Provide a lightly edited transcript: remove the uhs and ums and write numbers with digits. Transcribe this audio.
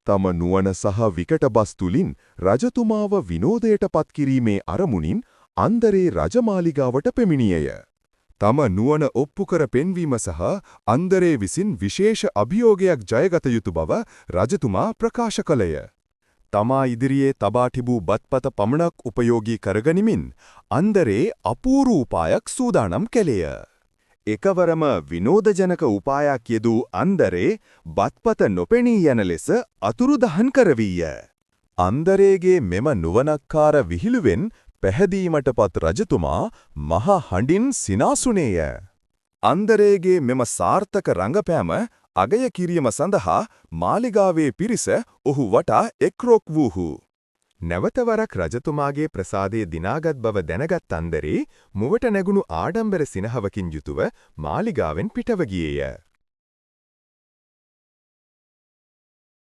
තම නුවණ සහ විකටබස් තුලින් රජතුමාව විනෝදයට පත්කිරීමේ අරමුණින් අන්දරේ රජමාලිගාවට පැමිණියේය. තම නුවණ ඔප්පු කර පෙන්වීම සහ අන්දරේ විසින් විශේෂ අභියෝගයක් ජයගත යුතු බව රජතුමා ප්‍රකාශ කළේය. තමා ඉදිරියේ තබා තිබූ බත්පත පමණක් උපයෝගී කරගනිමින් අන්දරේ අපූර්ව උපායක් සූදානම් කළේය. එකවරම විනෝදජනක උපායක් යෙදූ අන්දරේ බත්පත නොපෙනී යන ලෙස අතුරුදහන් කරවීය. අන්දරේගේ මෙම නුවණක්කාර විහිළුවෙන් පැහැදීමටපත් රජතුමා මහ හඬින් සිනාසුනේය. අන්දරේගේ මෙම සාර්ථක රංගපෑම අගය කිරීම සඳහා මාලිගාවේ පිරිස ඔහු වටා එක්රොක් වූහු. නැවතවරක් රජතුමාගේ ප්‍රසාදයේ දිනාගත් බව දැනගත් අන්දරේ මුවට නැගුණු ආඩම්බර සිනහවකින් යුතුව මාලිගාවෙන් පිටව ගියේය.